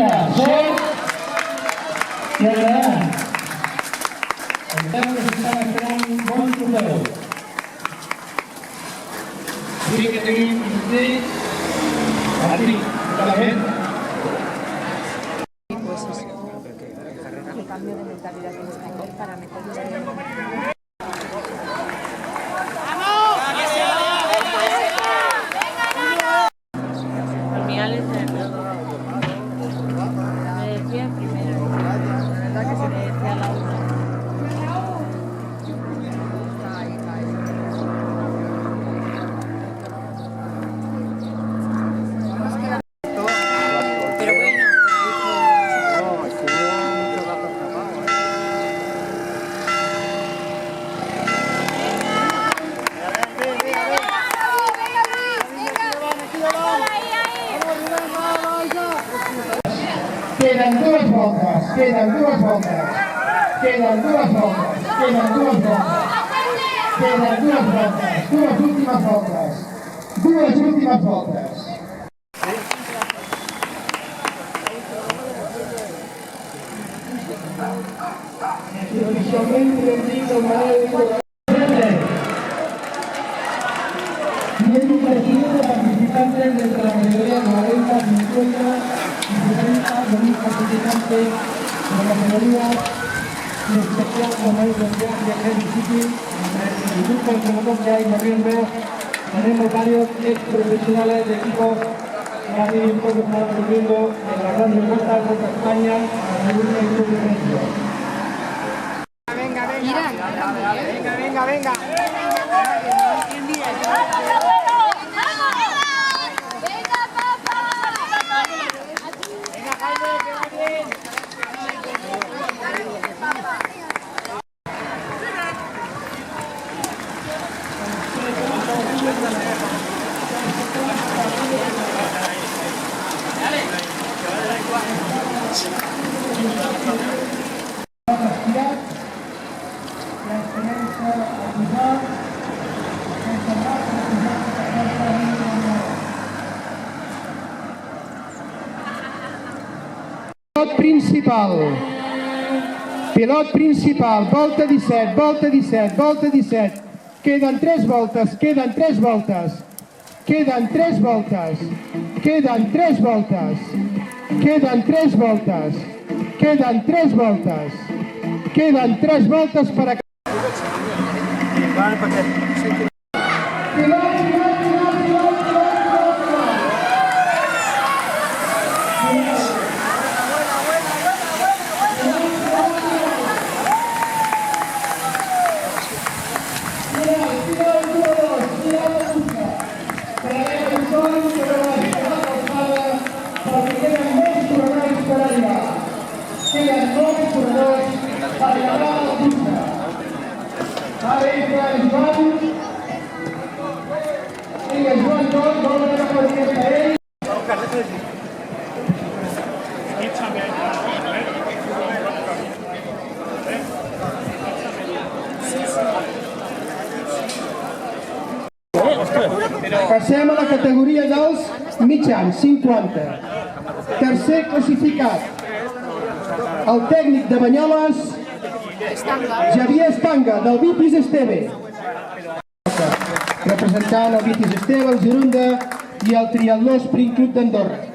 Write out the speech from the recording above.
Vinga, sort i endavant. Encara que s'estan esperant un bon trofeu. Sí que tenim Patrick, clarament. El cambio de mentalidad que nos tengo para meternos Queden dues voltes, queden dues voltes, queden dues voltes, queden dues voltes, queden dues voltes, dues últimes voltes, dues últimes voltes. Oficialment podem dir que el Manel tiene un perfil de participantes entre la categoría 90, 50 y 60 de mis participantes de la categoría de especial como es el viaje de Heavy City. Entre el grupo de promotores que hay corriendo tenemos varios ex profesionales de equipos que han ido corriendo en las grandes vueltas de España a la última competencia. Venga. Pilot principal, volta 17, volta 17, volta 17. Queden 3 voltes, queden 3 voltes. Queden 3 voltes. Queden 3 voltes. Queden 3 voltes. Queden 3 voltes. Queden 3 voltes per acabar. Passem a la categoria dels mitjans, 50. Tercer classificat, el tècnic de Banyoles, Javier Estanga, del Vitis Esteve. Representant el Vitis Esteve, el Girunda i el Triatló Sprint Club d'Andorra.